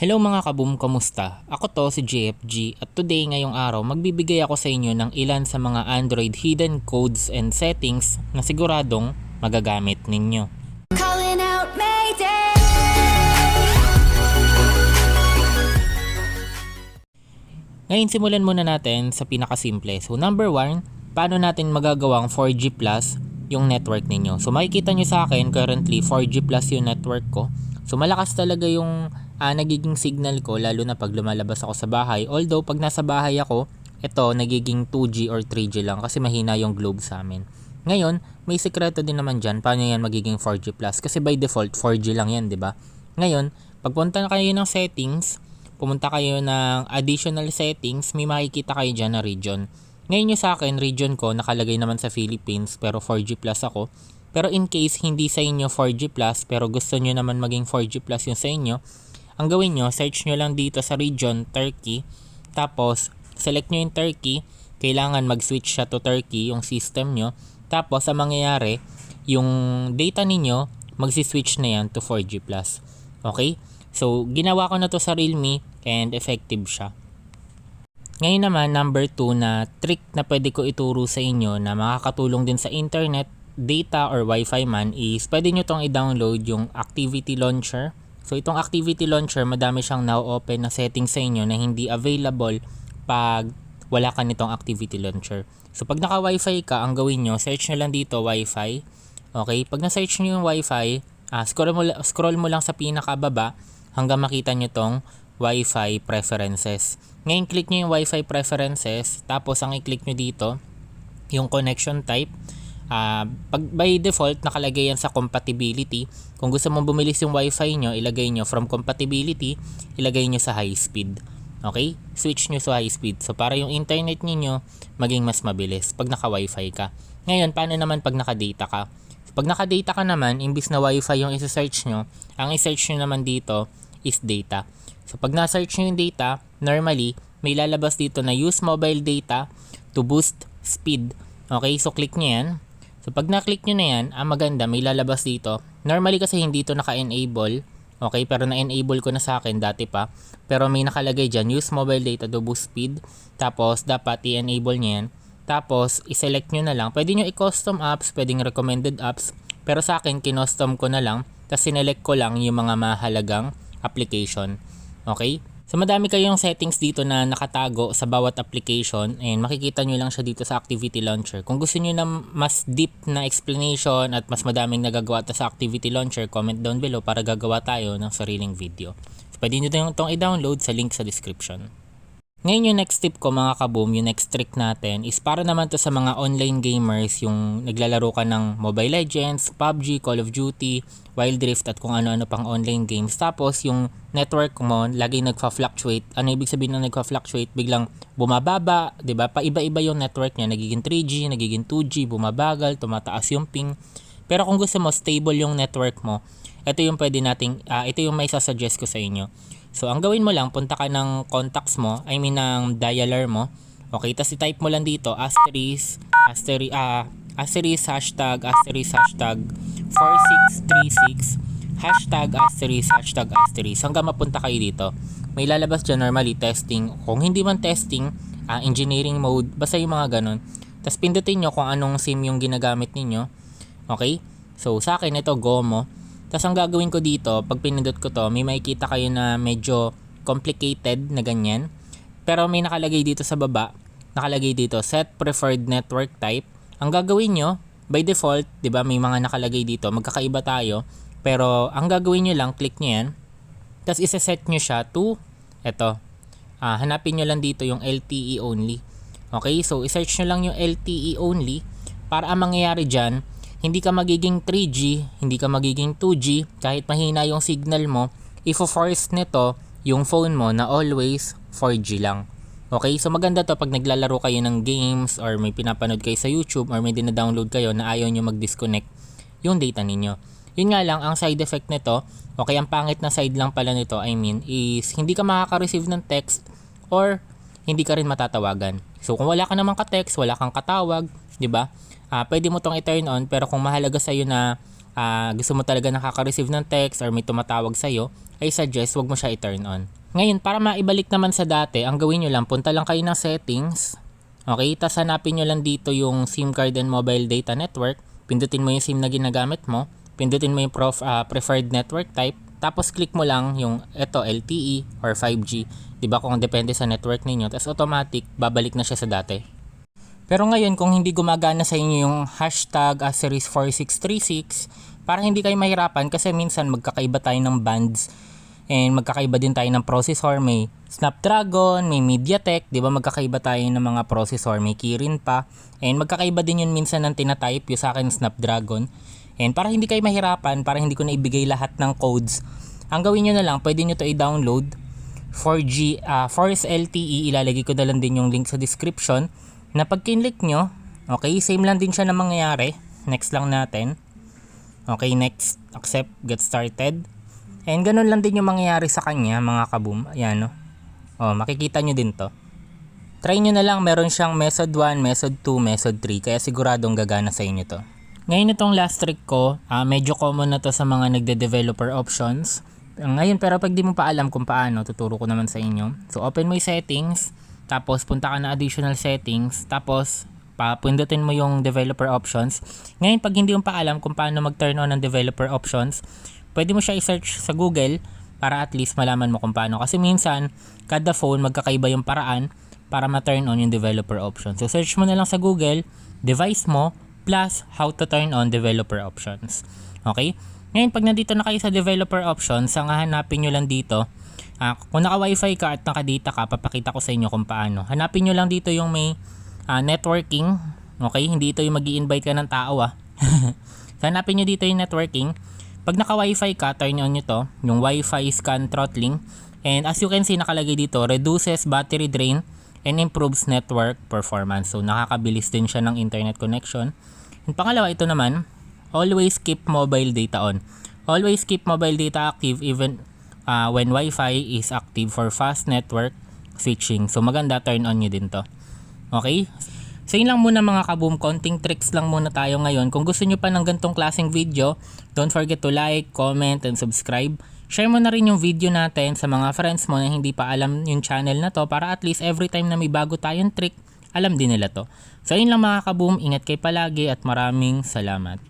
Hello mga kaboom, kamusta? Ako to si Jeyepji at today ngayong araw magbibigay ako sa inyo ng ilan sa mga Android hidden codes and settings na siguradong magagamit ninyo. Calling out Mayday. Ngayon simulan muna natin sa pinakasimple. So number 1, paano natin magagawang 4G plus yung network ninyo? So makikita nyo sa akin currently 4G plus yung network ko. So malakas talaga yung nagiging signal ko lalo na pag lumalabas ako sa bahay. Although pag nasa bahay ako, ito nagiging 2G or 3G lang kasi mahina yung globe sa amin. Ngayon, may sekreto din naman dyan paano yan magiging 4G plus kasi by default 4G lang yan, 'di ba? Ngayon, pagpunta na kayo ng settings, pumunta kayo ng additional settings, may makikita kayo dyan na region. Ngayon yung sa akin, region ko nakalagay naman sa Philippines pero 4G plus ako. Pero in case hindi sa inyo 4G plus pero gusto nyo naman maging 4G plus yung sa inyo, ang gawin nyo, search nyo lang dito sa region, Turkey. Tapos, select nyo yung Turkey. Kailangan mag-switch siya to Turkey, yung system nyo. Tapos, ang mangyayari, yung data ninyo, magsi-switch na yan to 4G+. Okay? So, ginawa ko na to sa Realme and effective siya. Ngayon naman, number 2 na trick na pwede ko ituro sa inyo na makakatulong din sa internet, data or Wi-Fi man is pwede nyo tong i-download yung activity launcher. So itong activity launcher, madami siyang now open na settings sa inyo na hindi available pag wala ka nitong activity launcher. So pag naka Wi-Fi ka, ang gawin nyo, search nyo lang dito Wi-Fi. Okay, pag na-search nyo yung Wi-Fi, scroll mo lang sa pinakababa hanggang makita nyo tong Wi-Fi preferences. Ngayon click nyo yung Wi-Fi preferences, tapos ang i-click nyo dito, yung connection type. Pag by default nakalagay yan sa compatibility. Kung gusto mong bumilis yung wifi nyo, ilagay nyo from compatibility, ilagay nyo sa high speed. Okay? Switch nyo sa high speed. So para yung internet niyo maging mas mabilis pag naka wifi ka. Ngayon, paano naman pag naka data ka? Pag naka data ka naman, imbis na wifi yung isa-search nyo, ang i-search nyo naman dito is data. So pag na-search nyo yung data, normally may lalabas dito na use mobile data to boost speed. Okay? So click nyo yan. So pag na-click nyo na yan, ang maganda, may lalabas dito. Normally kasi hindi ito naka-enable. Okay, pero na-enable ko na sa akin dati pa. Pero may nakalagay dyan, use mobile data to boost speed. Tapos dapat i-enable nyo yan. Tapos i-select nyo na lang. Pwede nyo i-custom apps, pwedeng recommended apps. Pero sa akin, kinostom ko na lang. Tapos sinelect ko lang yung mga mahalagang application. Okay? So madami kayong settings dito na nakatago sa bawat application and makikita nyo lang siya dito sa activity launcher. Kung gusto nyo na mas deep na explanation at mas madaming nagagawa sa activity launcher, comment down below para gagawa tayo ng sariling video. So pwede nyo itong i-download sa link sa description. Ngayon yung next tip ko mga kaboom, yung next trick natin is para naman to sa mga online gamers, yung naglalaro ka ng Mobile Legends, PUBG, Call of Duty, Wild Rift at kung ano-ano pang online games. Tapos yung network mo lagi nagfa-fluctuate. Ano ibig sabihin ng nagfa-fluctuate? Biglang bumababa, 'di ba? Paiba-iba yung network niya, nagiging 3G, nagiging 2G, bumabagal, tumataas yung ping. Pero kung gusto mo stable yung network mo, ito yung pwede nating ito yung may sasuggest ko sa inyo. So, ang gawin mo lang, punta ka ng contacts mo, ng dialer mo. Okay, tapos i-type mo lang dito, asterisk, hashtag 4636, hashtag hanggang mapunta kayo dito. May lalabas dyan normally testing. Kung hindi man testing, engineering mode, basta yung mga ganun. Tapos pindutin nyo kung anong SIM yung ginagamit ninyo. Okay? So, sa akin, ito, GOMO. Tapos ang gagawin ko dito, pag pinindot ko to, may makikita kayo na medyo complicated na ganyan. Pero may nakalagay dito sa baba, nakalagay dito, set preferred network type. Ang gagawin nyo, by default, di ba may mga nakalagay dito, magkakaiba tayo. Pero ang gagawin nyo lang, click nyo yan. Tapos isa-set nyo siya to, eto, hanapin nyo lang dito yung LTE only. Okay, so isearch nyo lang yung LTE only para ang mangyayari dyan, hindi ka magiging 3G, hindi ka magiging 2G, kahit mahina yung signal mo, ifo-force nito yung phone mo na always 4G lang. Okay, so maganda to pag naglalaro kayo ng games or may pinapanood kayo sa YouTube or may dina-download kayo na ayaw nyo mag-disconnect yung data ninyo. Yun nga lang, ang side effect nito, okay, ang pangit na side lang pala nito, is hindi ka makaka-receive ng text or hindi ka rin matatawagan. So kung wala ka namang ka-text, wala kang katawag, di ba? Pwede mo tong i-turn on, pero kung mahalaga sa'yo na gusto mo talaga nakaka-receive ng text or may tumatawag sa'yo, I suggest wag mo siya i-turn on. Ngayon, para maibalik naman sa dati, ang gawin nyo lang, punta lang kayo ng settings. Okay, tas hanapin nyo lang dito yung SIM card and mobile data network. Pindutin mo yung SIM na ginagamit mo. Pindutin mo yung preferred network type. Tapos click mo lang yung LTE or 5G. Diba kung depende sa network ninyo. Tapos automatic, babalik na siya sa dati. Pero ngayon, kung hindi gumagana sa inyo yung hashtag *4636, para hindi kayo mahirapan kasi minsan magkakaiba tayo ng bands. And magkakaiba din tayo ng processor, may Snapdragon, may MediaTek, di ba magkakaiba tayo ng mga processor, may Kirin pa. And magkakaiba din yun minsan ng tinatype, yung sa akin Snapdragon. And para hindi kayo mahirapan, para hindi ko na ibigay lahat ng codes, ang gawin nyo na lang, pwede nyo to i-download. 4G LTE, ilalagay ko na lang din yung link sa description. Na pag kinlik nyo, okay, same lang din siya na mangyayari. Next lang natin. Okay, next, accept, get started. And ganun lang din yung mangyayari sa kanya mga kaboom. Ayan no. Makikita nyo din to. Try nyo na lang, meron siyang method 1, method 2, method 3. Kaya siguradong gagana sa inyo to. Ngayon itong last trick ko, medyo common na to sa mga nagde-developer options. Ngayon pero pag di mo pa alam kung paano, tuturo ko naman sa inyo. So open mo yung settings, tapos punta ka na additional settings, tapos pindutin mo yung developer options. Ngayon pag hindi mo pa alam kung paano mag-turn on ng developer options, pwede mo siya i-search sa Google para at least malaman mo kung paano. Kasi minsan, kada phone magkakaiba yung paraan para ma-turn on yung developer options. So search mo na lang sa Google, device mo, plus how to turn on developer options. Okay? Ngayon, pag nandito na kayo sa developer options, ang hahanapin nyo lang dito, kung naka-Wi-Fi ka at naka-data ka, papakita ko sa inyo kung paano. Hanapin nyo lang dito yung may networking. Okay? Hindi ito yung mag-i-invite ka ng tao So, hanapin nyo dito yung networking. Pag naka-Wi-Fi ka, turn on nyo to, yung Wi-Fi scan throttling. And as you can see, nakalagay dito, reduces battery drain and improves network performance. So, nakakabilis din siya ng internet connection. And pangalawa, ito naman, always keep mobile data on. Always keep mobile data active even when Wi-Fi is active for fast network switching. So, maganda, turn on nyo din to. Okay? So yun lang muna mga kaboom, konting tricks lang muna tayo ngayon. Kung gusto nyo pa ng gantong klaseng video, don't forget to like, comment, and subscribe. Share mo na rin yung video natin sa mga friends mo na hindi pa alam yung channel na to para at least every time na may bago tayong trick, alam din nila to. So yun lang mga kaboom, ingat kayo palagi at maraming salamat.